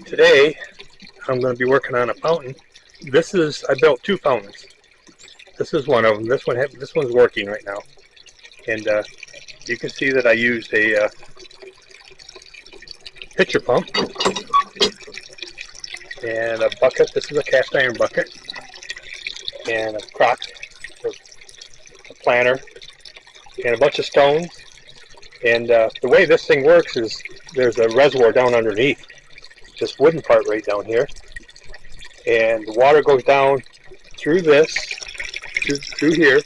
Today I'm going to be working on a fountain. I built two fountains. This is one of them. This one's working right now, and you can see that I used a pitcher pump and a bucket. This is a cast iron bucket, and a crock, a planter, and a bunch of stones. And the way this thing works is there's a reservoir down underneath this wooden part right down here, and the water goes down through this, through here,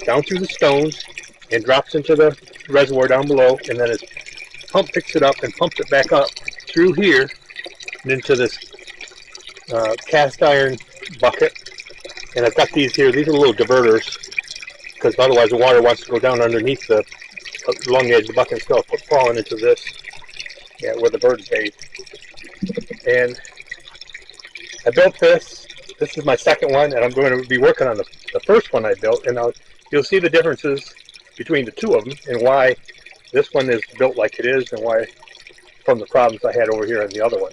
down through the stones, and drops into the reservoir down below, and then a pump picks it up and pumps it back up through here and into this cast iron bucket. And I've got these here. These are little diverters, because otherwise the water wants to go down underneath along the edge of the bucket instead of falling into this, where the birds bathe. And I built this. This is my second one, and I'm going to be working on the first one I built, and you'll see the differences between the two of them and why this one is built like it is, and why from the problems I had over here on the other one.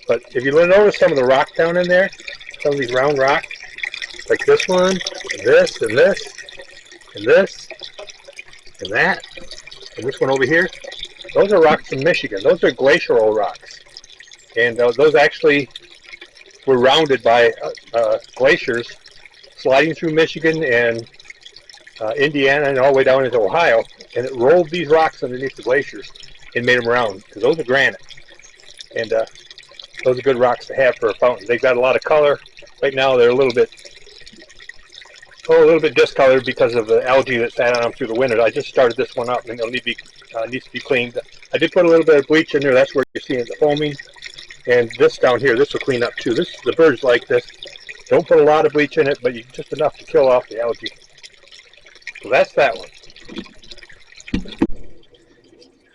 But if you notice some of the rock down in there, some of these round rocks, like this one, and this, and this, and this, and that, and this one over here, those are rocks from Michigan. Those are glacial rocks. And those actually were rounded by glaciers sliding through Michigan and Indiana and all the way down into Ohio, and it rolled these rocks underneath the glaciers and made them round, because those are granite. And those are good rocks to have for a fountain. They've got a lot of color. Right now they're a little bit discolored because of the algae that sat on them through the winter. I just started this one up, and it'll needs to be cleaned. I did put a little bit of bleach in there. That's where you're seeing the foaming. And this down here, this will clean up too. The birds like this. Don't put a lot of bleach in it, but just enough to kill off the algae. So that's that one.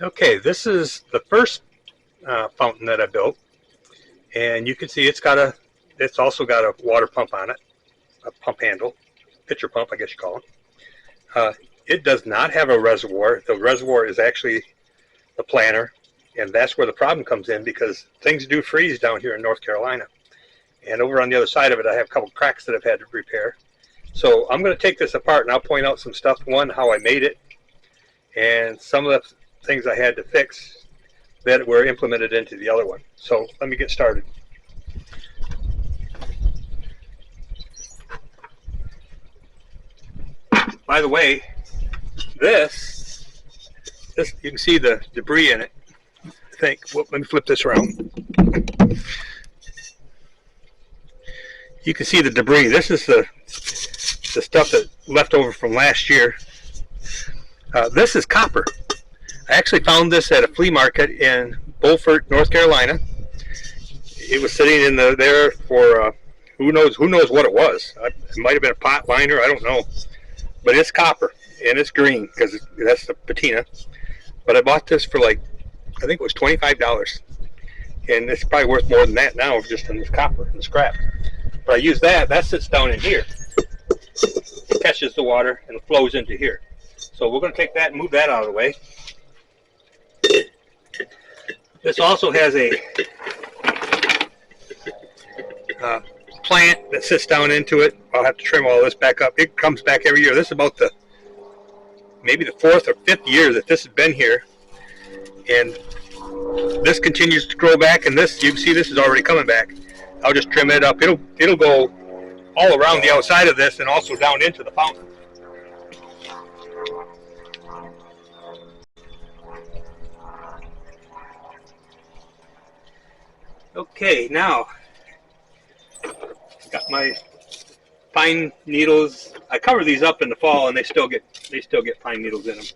Okay, this is the first fountain that I built, and you can see it's also got a water pump on it, a pump handle, pitcher pump, I guess you call it. It does not have a reservoir. The reservoir is actually the planter. And that's where the problem comes in, because things do freeze down here in North Carolina. And over on the other side of it, I have a couple cracks that I've had to repair. So I'm going to take this apart, and I'll point out some stuff. One, how I made it, and some of the things I had to fix that were implemented into the other one. So let me get started. By the way, this you can see the debris in it. Let me flip this around. You can see the debris. This is the stuff that left over from last year. This is copper. I actually found this at a flea market in Beaufort, North Carolina. It was sitting in there for who knows what it was. It might have been a pot liner. I don't know. But it's copper, and it's green because that's the patina. But I bought this for I think it was $25, and it's probably worth more than that now, just in this copper and scrap. But I use that sits down in here. It catches the water and it flows into here. So we're going to take that and move that out of the way. This also has a plant that sits down into it. I'll have to trim all this back up. It comes back every year. This is about maybe the 4th or 5th year that this has been here. And this continues to grow back, and this, you can see this is already coming back. I'll just trim it up. It'll go all around the outside of this and also down into the fountain. Okay, now got my pine needles. I cover these up in the fall, and they still get pine needles in them.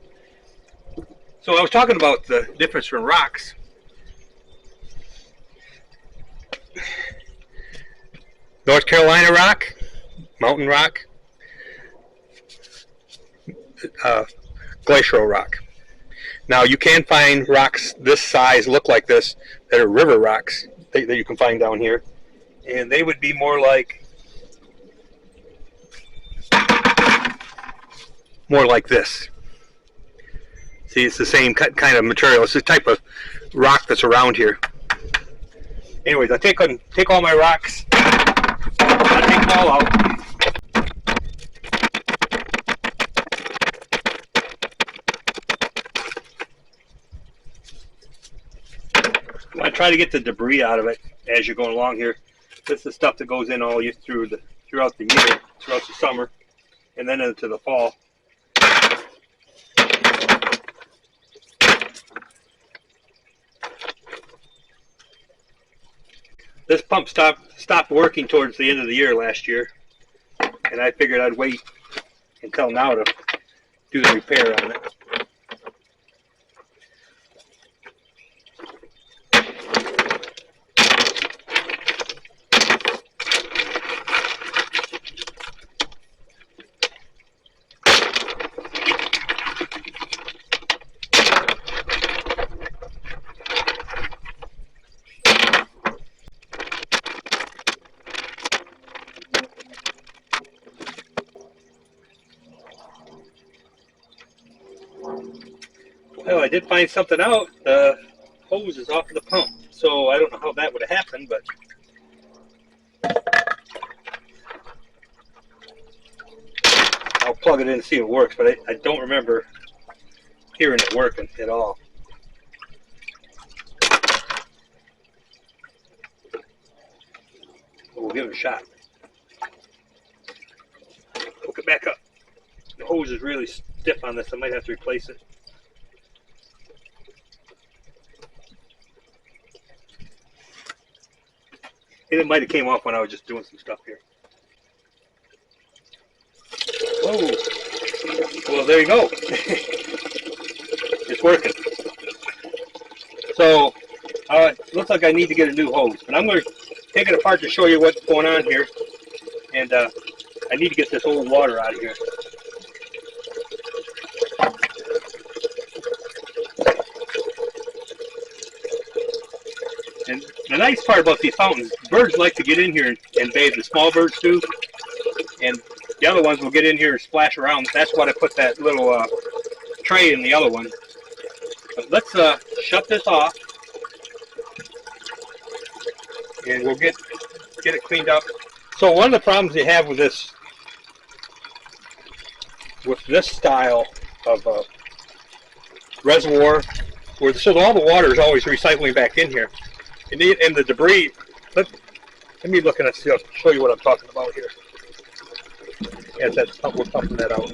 So I was talking about the difference from rocks. North Carolina rock, mountain rock, glacial rock. Now you can find rocks this size, look like this, that are river rocks that you can find down here, and they would be more like this. See, it's the same kind of material. It's the type of rock that's around here. Anyways, I take all my rocks. I take them all out. I try to get the debris out of it as you're going along here. This is the stuff that goes in all throughout the year, throughout the summer, and then into the fall. This pump stopped working towards the end of the year last year, and I figured I'd wait until now to do the repair on it. Well, I did find something out. The hose is off of the pump, so I don't know how that would have happened, but I'll plug it in and see if it works, but I don't remember hearing it working at all. We'll give it a shot. Hook it back up. The hose is really stiff on this. I might have to replace it. And it might have came off when I was just doing some stuff here. Oh, well, there you go. It's working. So, it looks like I need to get a new hose. But I'm going to take it apart to show you what's going on here. And I need to get this old water out of here. And the nice part about these fountains, birds like to get in here and bathe. The small birds do, and the other ones will get in here and splash around. That's why I put that little tray in the other one. But let's shut this off, and we'll get it cleaned up. So one of the problems you have with this style of reservoir, so all the water is always recycling back in here. And the debris, let me look and show you what I'm talking about here. As we're pumping that out.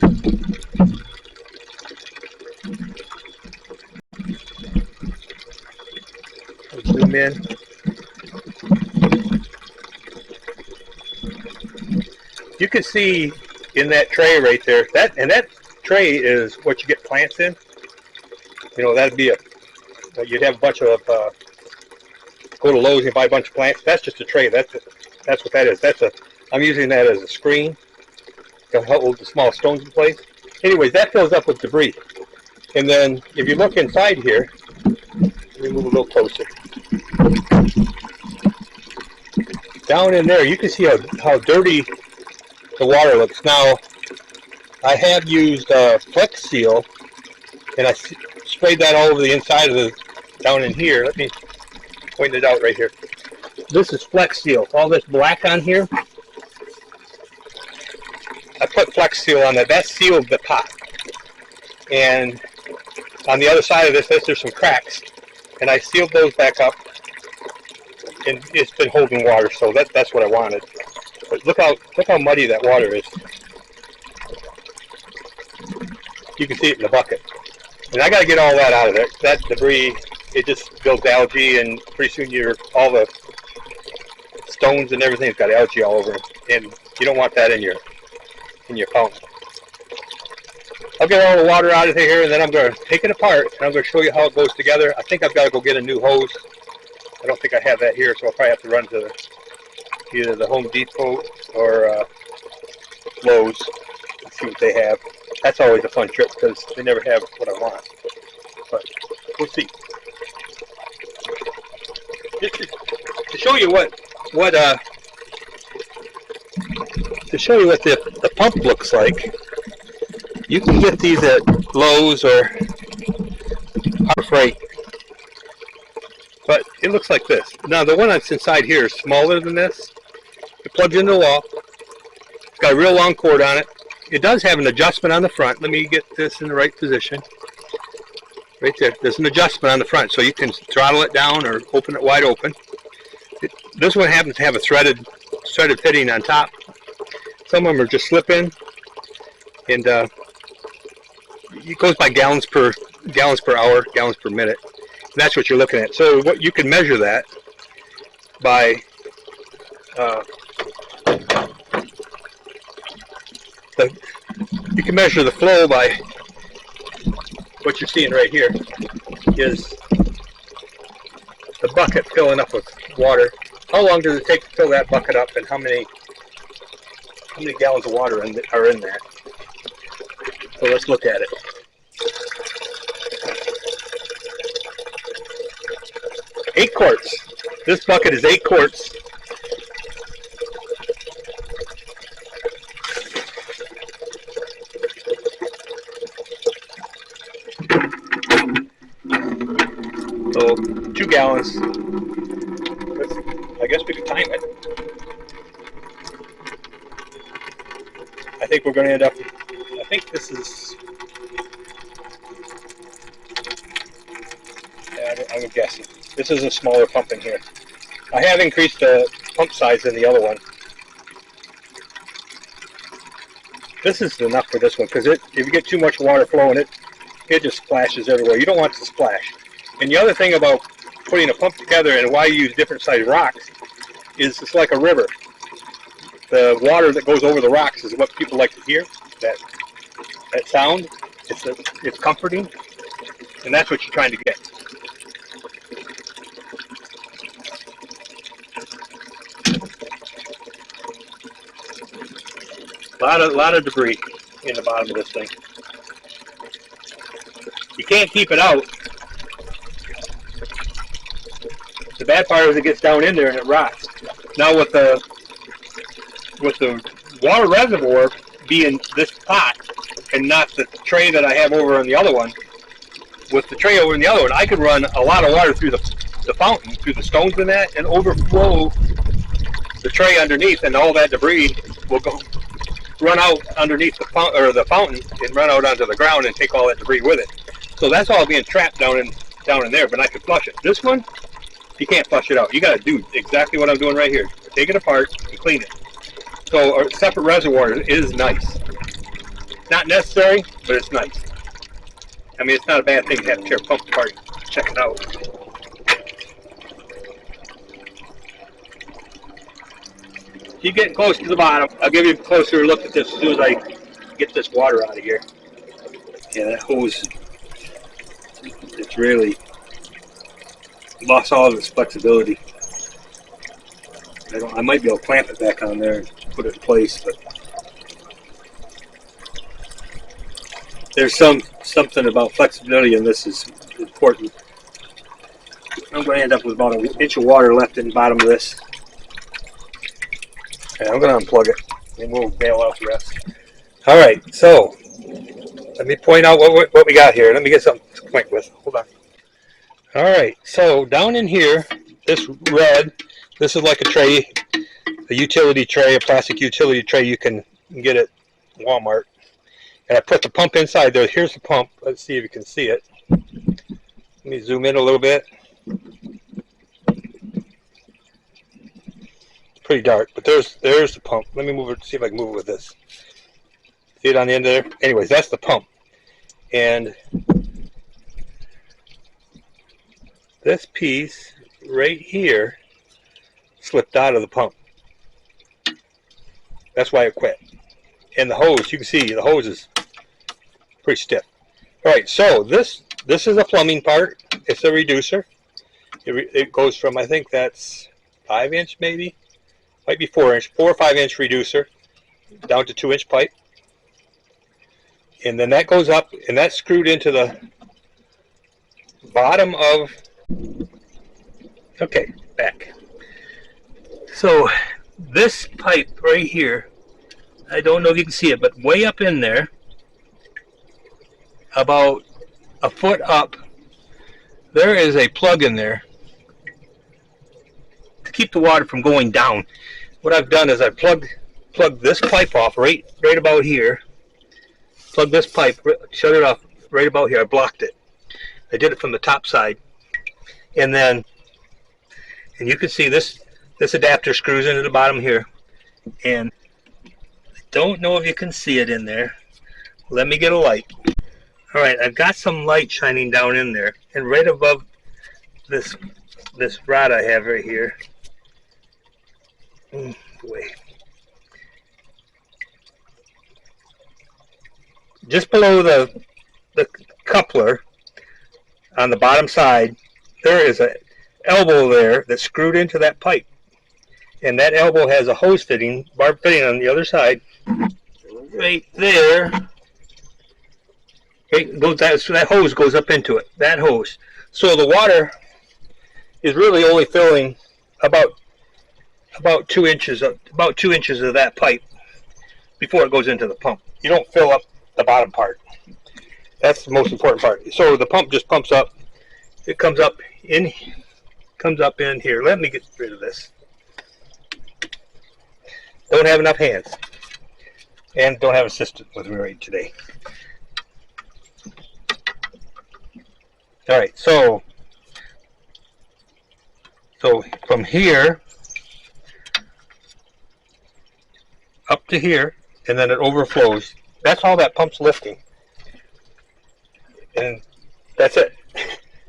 I'll zoom in. You can see in that tray right there, that tray is what you get plants in. You know, that'd be you'd have a bunch of go to Lowe's and buy a bunch of plants. That's just a tray. That's what that is. I'm using that as a screen to hold the small stones in place. Anyways, that fills up with debris. And then if you look inside here, let me move a little closer. Down in there, you can see how dirty the water looks. Now, I have used Flex Seal, and I sprayed that all over the inside of down in here. Let me point it out right here. This is Flex Seal. All this black on here, I put Flex Seal on that. That sealed the pot. And on the other side of this, there's some cracks, and I sealed those back up, and it's been holding water. So that's what I wanted. But look how muddy that water is. You can see it in the bucket. And I got to get all that out of there. That debris, it just builds algae, and pretty soon all the stones and everything's got algae all over it, and you don't want that in your fountain. I'll get all the water out of here, and then I'm going to take it apart, and I'm going to show you how it goes together. I think I've got to go get a new hose. I don't think I have that here, so I'll probably have to run to either the Home Depot or Lowe's and see what they have. That's always a fun trip because they never have what I want. But we'll see. Just to show you what the pump looks like. You can get these at Lowe's or enough right. But it looks like this. Now the one that's inside here is smaller than this. It plugs into the wall. It's got a real long cord on it. It does have an adjustment on the front. Let me get this in the right position. Right there. There's an adjustment on the front, so you can throttle it down or open it wide open. This one happens to have a threaded fitting on top. Some of them are just slip-in, and it goes by gallons per hour, gallons per minute. And that's what you're looking at. So what you can measure that by you can measure the flow by what you're seeing right here is the bucket filling up with water. How long does it take to fill that bucket up, and how many gallons of water are in that? So let's look at it. Eight quarts. This bucket is 8 quarts. So 2 gallons. I guess we could time it. I think we're going to end up, I think this is, yeah, I'm guessing. This is a smaller pump in here. I have increased the pump size in the other one. This is enough for this one, because if you get too much water flowing, it just splashes everywhere. You don't want it to splash. And the other thing about putting a pump together and why you use different sized rocks is it's like a river. The water that goes over the rocks is what people like to hear. That sound. It's comforting, and that's what you're trying to get. A lot of debris in the bottom of this thing. You can't keep it out. The bad part is it gets down in there and it rots. Now with the water reservoir being this pot and not the tray that I have over on the other one, with the tray over in the other one, I could run a lot of water through the fountain, through the stones in that, and overflow the tray underneath, and all that debris will run out underneath the fountain and run out onto the ground and take all that debris with it. So that's all being trapped down in there, but I could flush it. This one, you can't flush it out. You got to do exactly what I'm doing right here. Take it apart and clean it. So a separate reservoir is nice. Not necessary, but it's nice. I mean, it's not a bad thing to have a chair pump apart and check it out. Keep getting close to the bottom. I'll give you a closer look at this as soon as I get this water out of here. Yeah, that hose, it's really lost all of its flexibility. I might be able to clamp it back on there and put it in place, but there's something about flexibility in this is important. I'm going to end up with about an inch of water left in the bottom of this. And I'm going to unplug it and we'll bail out the rest. Alright, so let me point out what we got here. Let me get something to point with. Hold on. Alright, so down in here, this red, this is like a tray, a utility tray, a plastic utility tray you can get at Walmart. And I put the pump inside there. Here's the pump. Let's see if you can see it. Let me zoom in a little bit. It's pretty dark, but there's the pump. Let me move it, see if I can move it with this. See it on the end there? Anyways, that's the pump. And this piece right here slipped out of the pump. That's why it quit. And the hose, you can see the hose is pretty stiff. Alright, so this is a plumbing part. It's a reducer. It goes from, I think that's 5-inch maybe, might be 4-inch, 4 or 5-inch reducer down to 2-inch pipe. And then that goes up, and that's screwed into the bottom of, okay, back. So this pipe right here, I don't know if you can see it, but way up in there, about a foot up there is a plug in there to keep the water from going down. What I've done is I plugged this pipe off right about here. Plug this pipe, shut it off right about here. I blocked it. I did it from the top side, and you can see this adapter screws into the bottom here, and I don't know if you can see it in there. Let me get a light. All right, I've got some light shining down in there, and right above this rod I have right here. Wait. Just below the coupler on the bottom side, there is an elbow there that's screwed into that pipe, and that elbow has a hose fitting, barb fitting on the other side, right there. That hose goes up into it. That hose. So the water is really only filling about 2 inches of that pipe before it goes into the pump. You don't fill up the bottom part. That's the most important part. So the pump just pumps up. It comes up in here. Let me get rid of this. Don't have enough hands, and don't have an assistant with me right today. All right, so from here up to here, and then it overflows. That's all that pump's lifting, and that's it.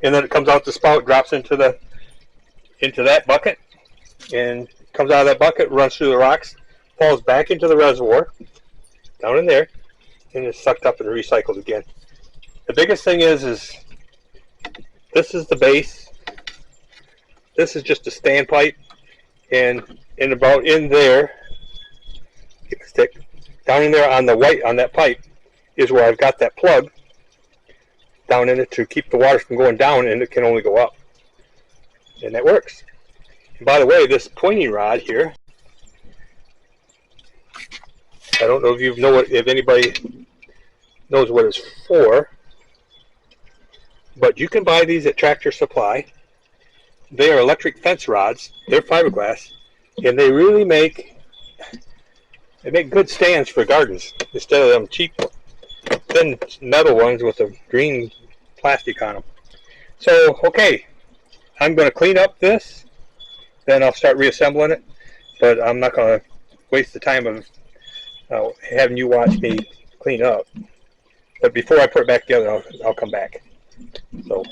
And then it comes out the spout, drops into that bucket, and comes out of that bucket, runs through the rocks, falls back into the reservoir down in there, and is sucked up and recycled again. The biggest thing is this is the base. This is just a standpipe, and about in there, get the stick down in there on that pipe is where I've got that plug down in it to keep the water from going down, and it can only go up, and that works. And by the way, this pointing rod here, I don't know if anybody knows what it's for, but you can buy these at Tractor Supply. They are electric fence rods. They're fiberglass, and they really make good stands for gardens instead of them cheap thin metal ones with a green plastic on them. So, okay, I'm going to clean up this, then I'll start reassembling it, but I'm not going to waste the time of having you watch me clean up. But before I put it back together, I'll come back. So,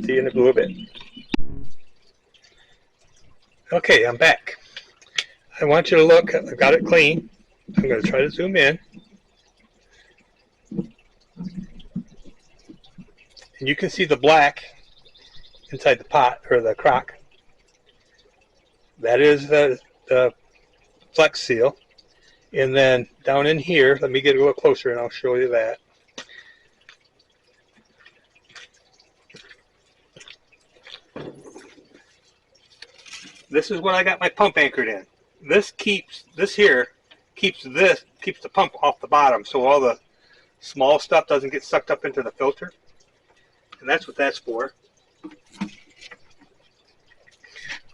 see you in a little bit. Okay, I'm back. I want you to look. I've got it clean. I'm going to try to zoom in. And you can see the black inside the pot, or the crock. That is the Flex Seal. And then down in here, let me get a little closer and I'll show you that. This is what I got my pump anchored in. This keeps the pump off the bottom, so all the small stuff doesn't get sucked up into the filter. And that's what that's for.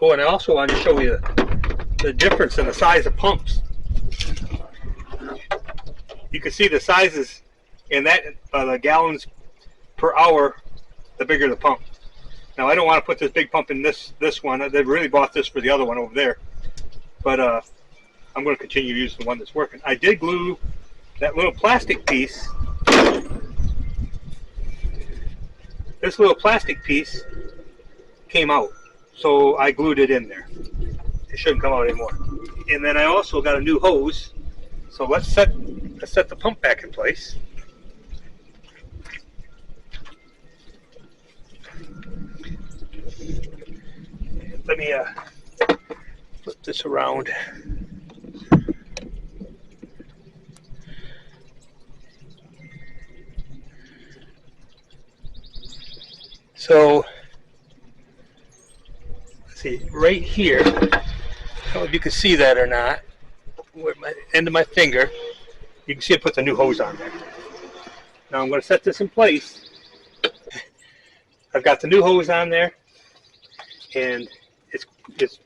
Oh, and I also want to show you the difference in the size of pumps. You can see the sizes in that the gallons per hour, the bigger the pump. Now, I don't want to put this big pump in this one. They really bought this for the other one over there. But I'm going to continue to use the one that's working. I did glue that little plastic piece. This little plastic piece came out, so I glued it in there. It shouldn't come out anymore. And then I also got a new hose. So let's set the pump back in place. Let me flip this around. So, let's see, right here, I don't know if you can see that or not, where my end of my finger, you can see I put the new hose on there. Now I'm going to set this in place. I've got the new hose on there, and it's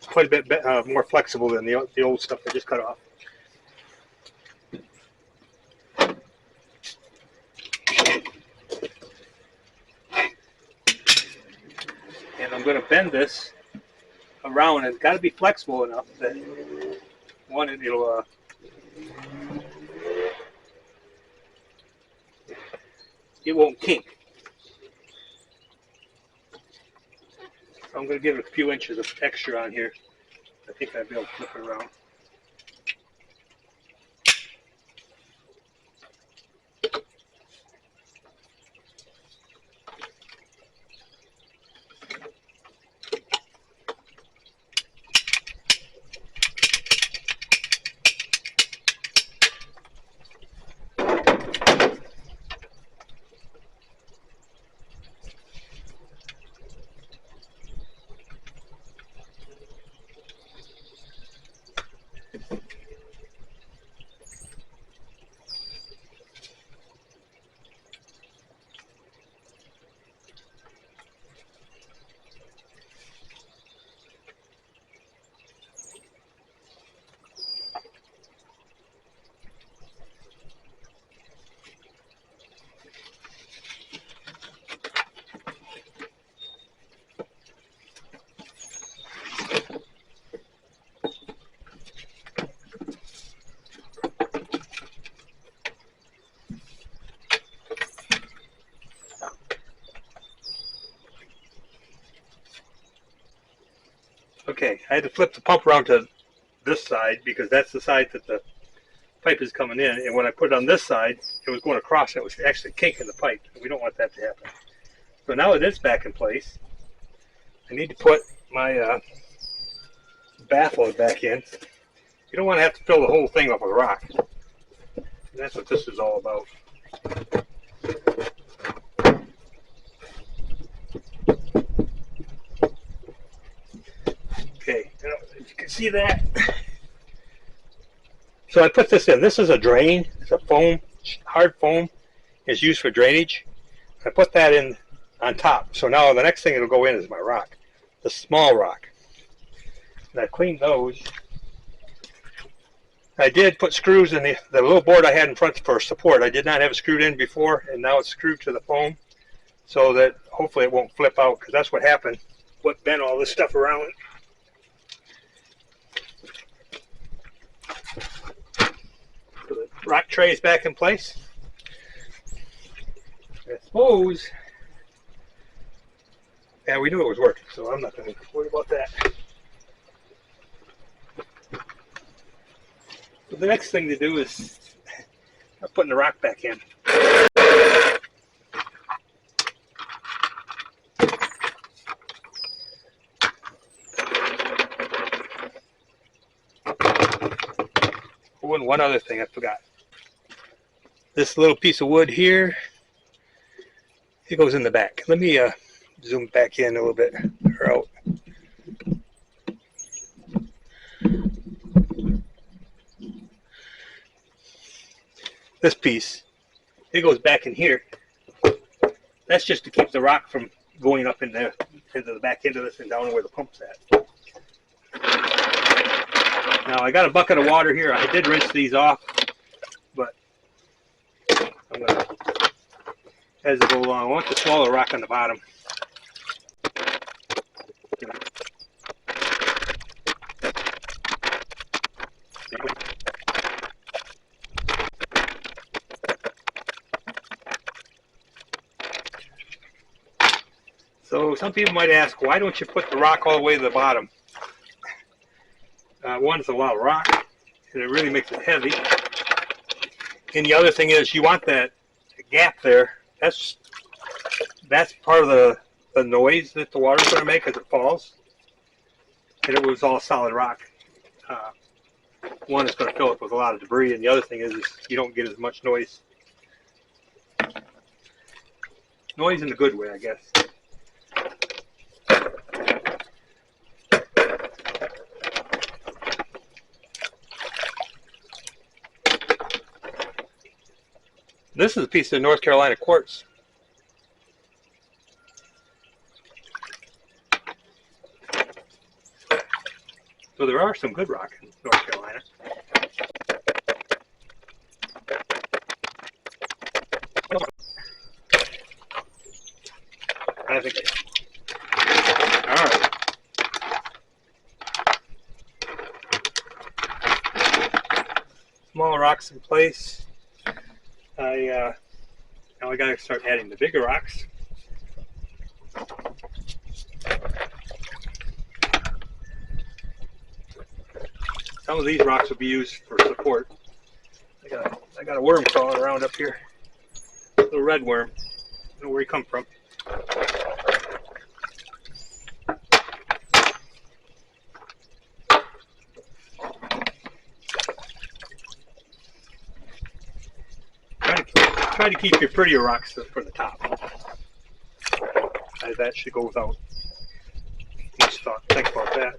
quite a bit more flexible than the old stuff I just cut off. And I'm going to bend this around. It's got to be flexible enough that one, it won't kink. So I'm going to give it a few inches of extra on here. I think I'll be able to flip it around. Okay, I had to flip the pump around to this side because that's the side that the pipe is coming in, and when I put it on this side, it was going across and it was actually kinking the pipe, and we don't want that to happen. So now it is back in place. I need to put my baffle back in. You don't want to have to fill the whole thing up with rock. And that's what this is all about. Okay, if you can see that. So I put this in. This is a drain. It's a foam, hard foam. It's used for drainage. I put that in on top. So now the next thing that'll go in is my rock, the small rock. And I cleaned those. I did put screws in the little board I had in front for support. I did not have it screwed in before, and now it's screwed to the foam so that hopefully it won't flip out, because that's what happened. What bent all this stuff around. So the rock tray is back in place. I suppose, yeah, we knew it was working, so I'm not going to worry about that. So the next thing to do is putting the rock back in. Oh, and one other thing I forgot. This little piece of wood here, it goes in the back. Let me zoom back in a little bit, or out. This piece, it goes back in here. That's just to keep the rock from going up in there, into the back end of this and down where the pump's at. Now I got a bucket of water here. I did rinse these off, but I'm going to, as I go along, I want the smaller rock on the bottom. So some people might ask, why don't you put the rock all the way to the bottom? One, it's a lot of rock, and it really makes it heavy. And the other thing is, you want that gap there. That's part of the noise that the water's going to make as it falls. And it was all solid rock. One, it's going to fill up with a lot of debris, and the other thing is you don't get as much noise. Noise in a good way, I guess. This is a piece of North Carolina quartz. So there are some good rock in North Carolina. I think all right. Small rocks in place. Now I got to start adding the bigger rocks. Some of these rocks will be used for support. I got a worm crawling around up here. A little red worm. I don't know where he come from. Try to keep your prettier rocks for the top. That should go without much thought. Think about that.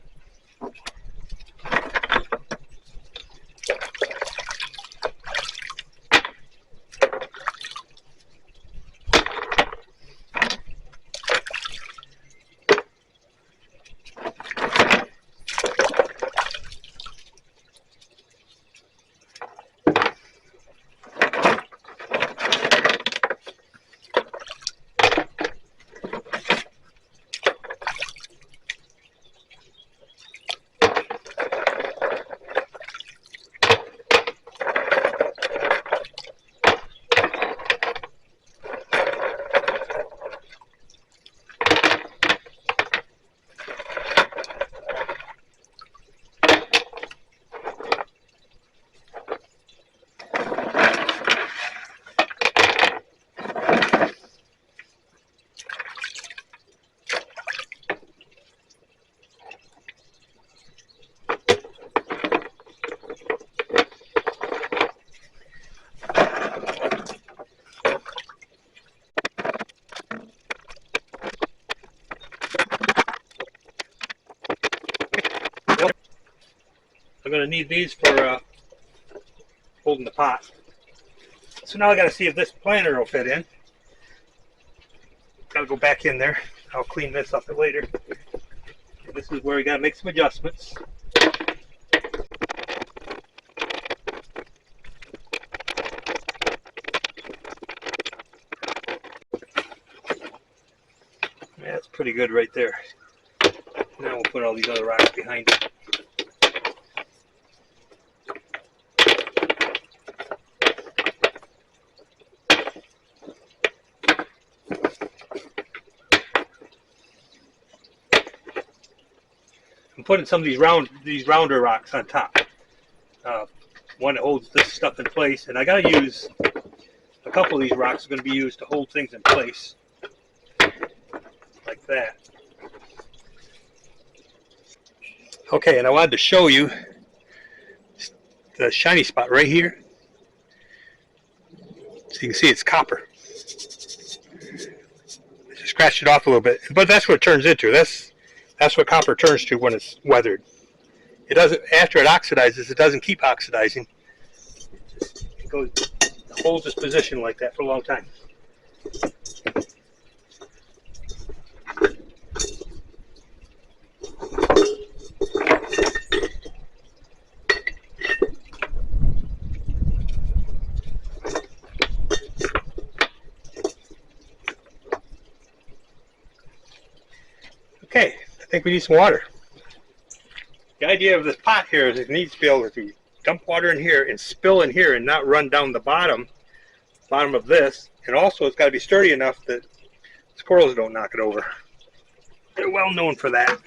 I'm going to need these for holding the pot. So now I got to see if this planter will fit in. Got to go back in there. I'll clean this up later. This is where we got to make some adjustments. Yeah, that's pretty good right there. Now we'll put all these other rocks behind it. I'm putting some of these rounder rocks on top. One that holds this stuff in place, and I got to use a couple of these rocks are going to be used to hold things in place, like that. Okay, and I wanted to show you the shiny spot right here. So you can see it's copper. Just scratched it off a little bit, but that's what it turns into. That's what copper turns to when it's weathered. It doesn't, after it oxidizes, it doesn't keep oxidizing. It holds its position like that for a long time. Okay, I think we need some water. The idea of this pot here is it needs to be able to dump water in here and spill in here and not run down the bottom of this. And also it's got to be sturdy enough that squirrels don't knock it over. They're well known for that.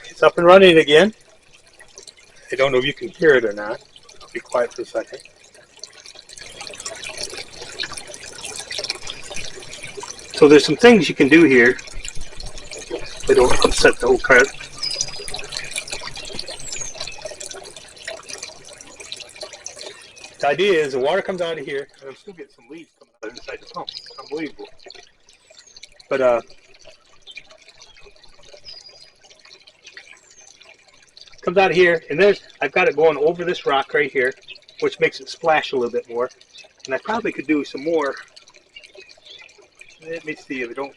It's up and running again. I don't know if you can hear it or not. I'll be quiet for a second. So there's some things you can do here. They don't upset the whole cart. The idea is the water comes out of here, and I'm still getting some leaves coming out inside the pump. It's unbelievable. But comes out of here, and I've got it going over this rock right here, which makes it splash a little bit more. And I probably could do some more. Let me see if I don't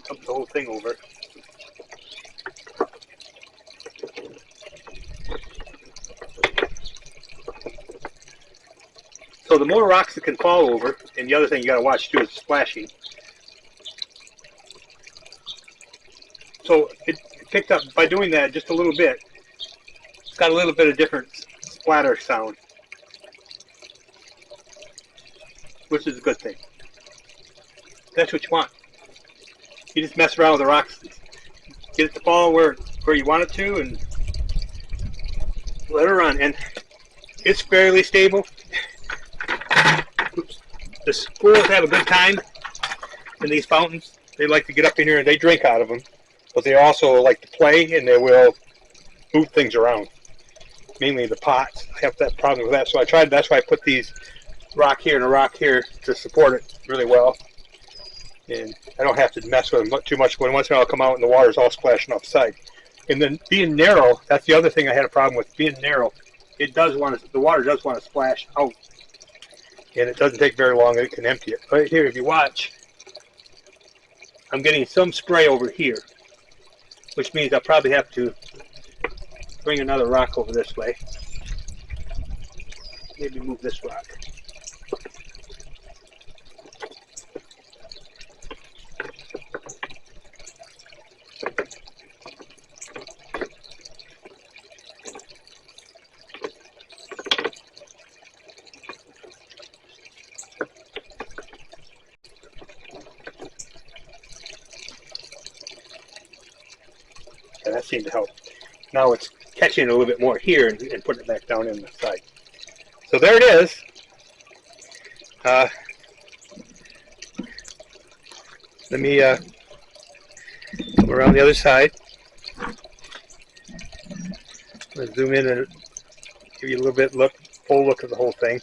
dump the whole thing over. So the more rocks that can fall over, and the other thing you got to watch too is splashing. So it picked up, by doing that just a little bit, it's got a little bit of different splatter sound, which is a good thing. That's what you want. You just mess around with the rocks, get it to fall where you want it to, and let it run. And it's fairly stable. Oops. The squirrels have a good time in these fountains. They like to get up in here and they drink out of them, but they also like to play and they will move things around. Mainly the pots. I have that problem with that, so that's why I put these rock here and a rock here to support it really well. And I don't have to mess with them too much. When once in a while I'll come out and the water's all splashing off the side. And then being narrow, that's the other thing I had a problem with. Being narrow, the water does want to splash out. And it doesn't take very long, it can empty it. Right here, if you watch, I'm getting some spray over here, which means I'll probably have to bring another rock over this way. Maybe move this rock. And that seemed to help. Now it's catching a little bit more here and putting it back down in the side. So there it is. Let me come around the other side. Let's zoom in and give you a little bit full look at the whole thing.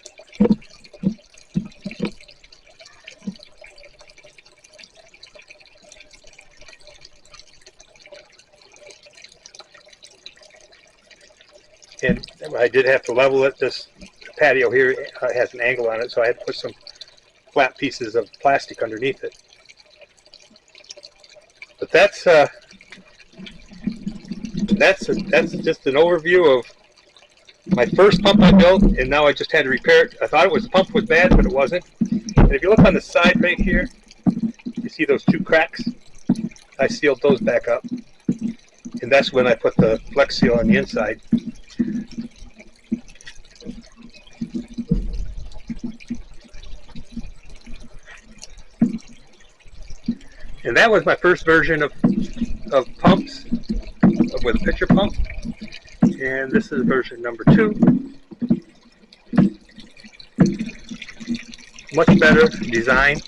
And I did have to level it. This patio here has an angle on it, so I had to put some flat pieces of plastic underneath it. But that's just an overview of my first pump I built, and now I just had to repair it. I thought the pump was bad, but it wasn't. And if you look on the side right here, you see those two cracks? I sealed those back up, and that's when I put the Flex Seal on the inside. And that was my first version of pumps with a pitcher pump. And this is version number 2. Much better design.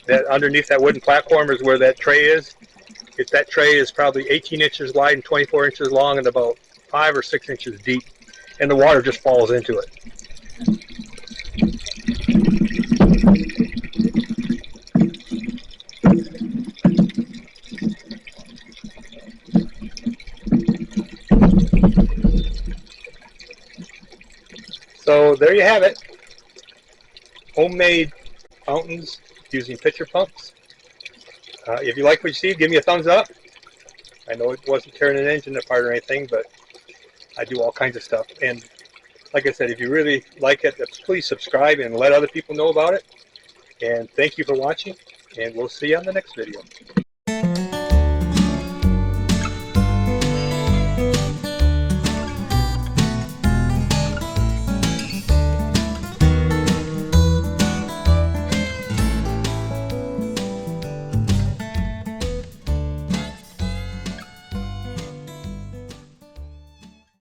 That underneath that wooden platform is where that tray is. That tray is probably 18 inches wide and 24 inches long and about 5 or 6 inches deep. And the water just falls into it. So there you have it. Homemade fountains using pitcher pumps. If you like what you see, give me a thumbs up. I know it wasn't tearing an engine apart or anything, but I do all kinds of stuff. And like I said, if you really like it, please subscribe and let other people know about it. And thank you for watching, and we'll see you on the next video.